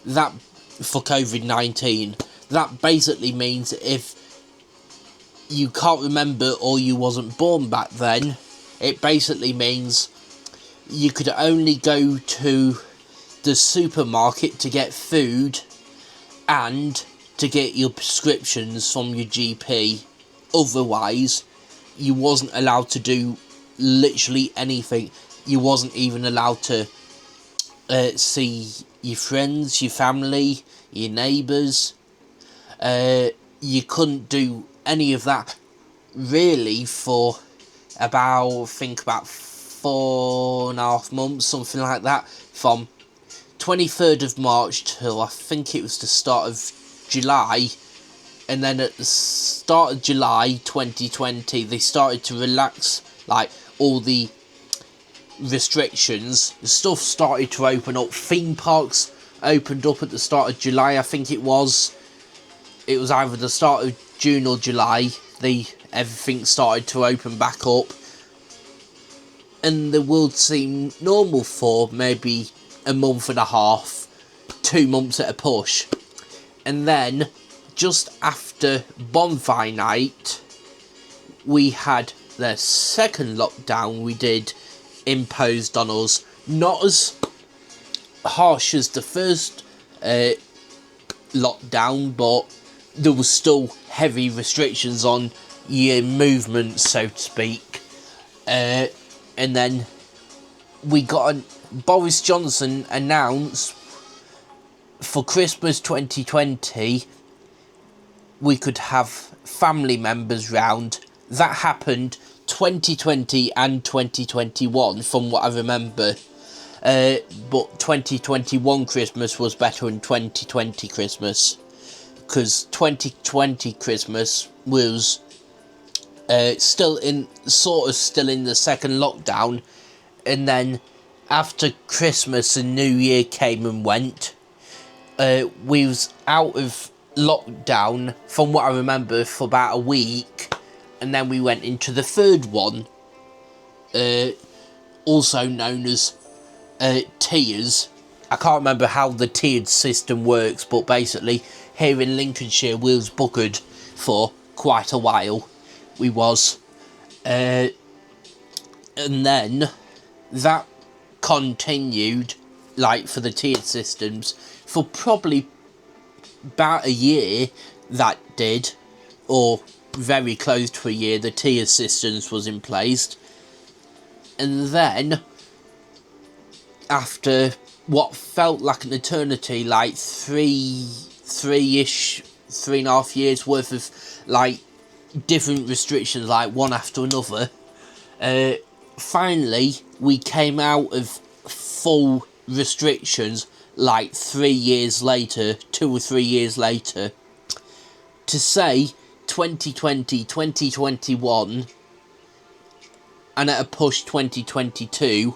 that for COVID-19, that basically means if you can't remember or you wasn't born back then, it basically means you could only go to the supermarket to get food and to get your prescriptions from your GP. Otherwise, you wasn't allowed to do literally anything. You wasn't even allowed to see your friends, your family, your neighbours. You couldn't do any of that really for about 4.5 months, something like that, from 23rd of March till I think it was the start of July. And then at the start of July 2020, they started to relax like all the restrictions. Stuff started to open up. Theme parks opened up at the start of July, I think it was. It was either the start of June or July. Everything started to open back up, and the world seemed normal for maybe a month and a half, 2 months at a push. And then, just after Bonfire Night, we had the second lockdown we did imposed on us. Not as harsh as the first lockdown, but there was still heavy restrictions on your movement, so to speak. And then we got Boris Johnson announced for Christmas 2020 we could have family members round. That happened 2020 and 2021 from what I remember. But 2021 Christmas was better than 2020 Christmas, because 2020 Christmas was still in the second lockdown, and then after Christmas and New Year came and went, we was out of lockdown from what I remember for about a week, and then we went into the third one, also known as tiers. I can't remember how the tiered system works, but basically here in Lincolnshire we was buggered for quite a while. We was. And then that continued, like, for the tiered systems for probably about a year. That did, or very close to a year, the tiered systems was in place. And then after what felt like an eternity, like 3.5 years worth of like different restrictions, like one after another, finally we came out of full restrictions like 3 years later, 2 or 3 years later. To say 2020, 2021 and at a push 2022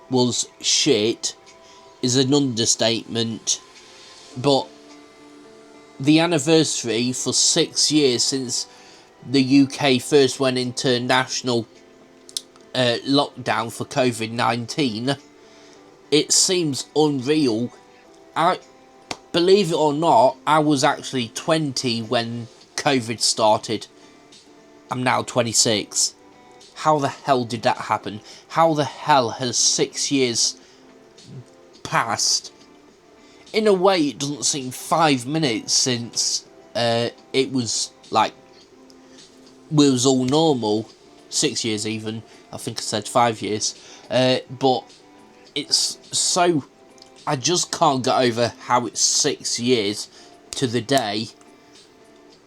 was shit is an understatement. But the anniversary for 6 years since the UK first went into national lockdown for COVID-19, it seems unreal. Believe it or not, I was actually 20 when COVID started. I'm now 26. How the hell did that happen? How the hell has 6 years passed? In a way, it doesn't seem 5 minutes since it was like, we was all normal. 6 years even. I think I said 5 years. But it's so... I just can't get over how it's 6 years to the day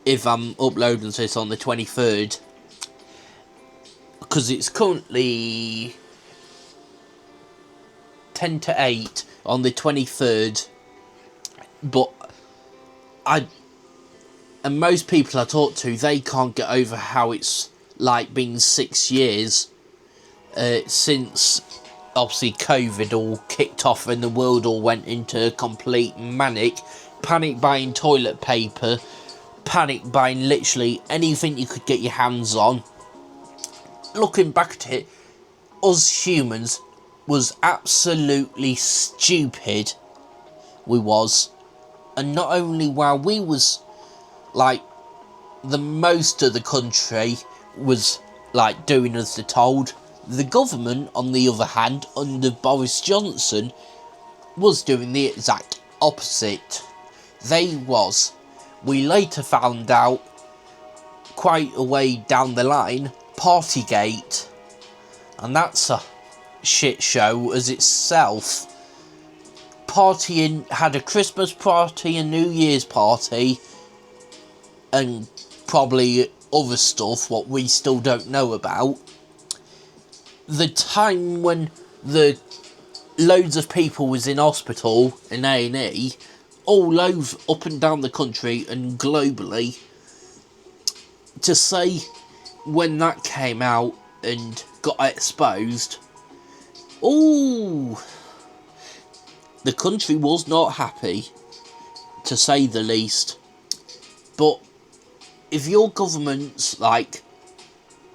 if I'm uploading this on the 23rd. Because it's currently 10 to 8 on the 23rd. But and most people I talk to, they can't get over how it's like been 6 years since obviously COVID all kicked off and the world all went into complete panic buying toilet paper, panic buying literally anything you could get your hands on. Looking back at it, us humans was absolutely stupid. We was. And not only while we was, like, the most of the country was, like, doing as they're told, the government, on the other hand, under Boris Johnson, was doing the exact opposite. We later found out, quite a way down the line, Partygate. And that's a shit show as itself. Partying, had a Christmas party, a New Year's party, and probably other stuff what we still don't know about. The time when the loads of people was in hospital in A&E, all over, up and down the country and globally, to say when that came out and got exposed, ooh, the country was not happy, to say the least. But if your government's, like,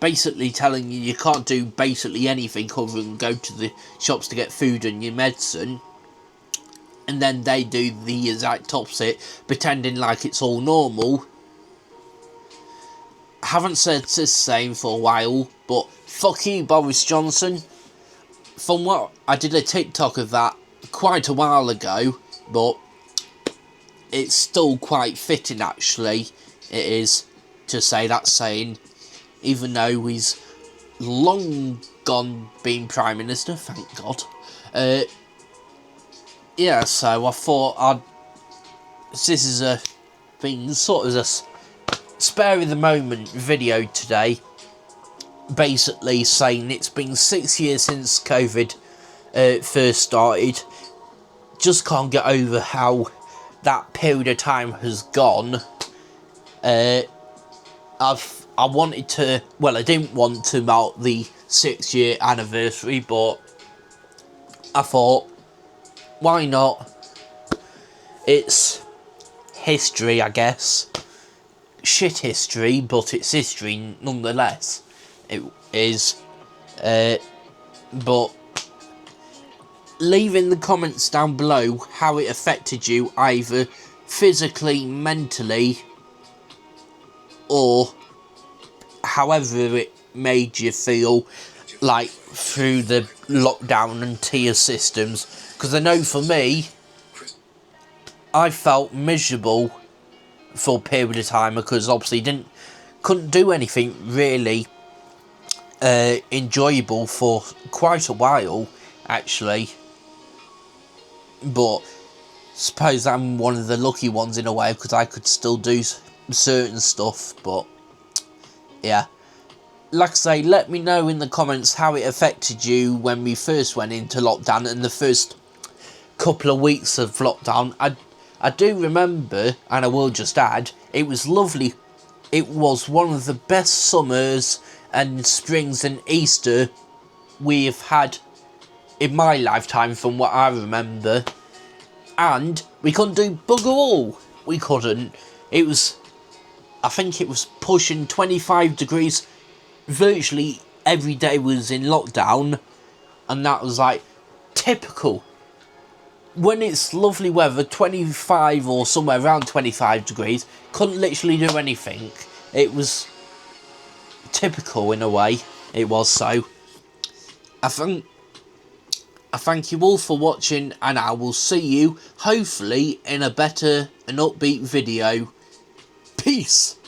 basically telling you can't do basically anything other than go to the shops to get food and your medicine, and then they do the exact opposite, pretending like it's all normal. Haven't said the same for a while, but fuck you, Boris Johnson. From what I did a TikTok of that quite a while ago, but it's still quite fitting actually, it is, to say that saying, even though he's long gone being Prime Minister, thank God. Yeah, so I thought this is been sort of a spare of the moment video today, basically saying it's been 6 years since COVID first started. Just can't get over how that period of time has gone. I wanted to, well, I didn't want to mark the 6-year anniversary, but I thought, why not? It's history, I guess. Shit history, but it's history nonetheless. It is. But leave in the comments down below how it affected you, either physically, mentally, or however it made you feel, like, through the lockdown and tier systems. Because I know for me, I felt miserable for a period of time, because obviously couldn't do anything really enjoyable for quite a while, actually. But suppose I'm one of the lucky ones in a way, because I could still do certain stuff. But yeah, like I say, let me know in the comments how it affected you when we first went into lockdown and the first couple of weeks of lockdown. I do remember, and I will just add, it was lovely. It was one of the best summers and springs and Easter we have had in my lifetime, from what I remember. And we couldn't do bugger all. We couldn't. It was, I think it was pushing 25 degrees. Virtually every day was in lockdown. And that was like typical. When it's lovely weather, 25 or somewhere around 25 degrees, couldn't literally do anything. It was typical in a way. It was. So I thank you all for watching, and I will see you hopefully in a better and upbeat video. Peace.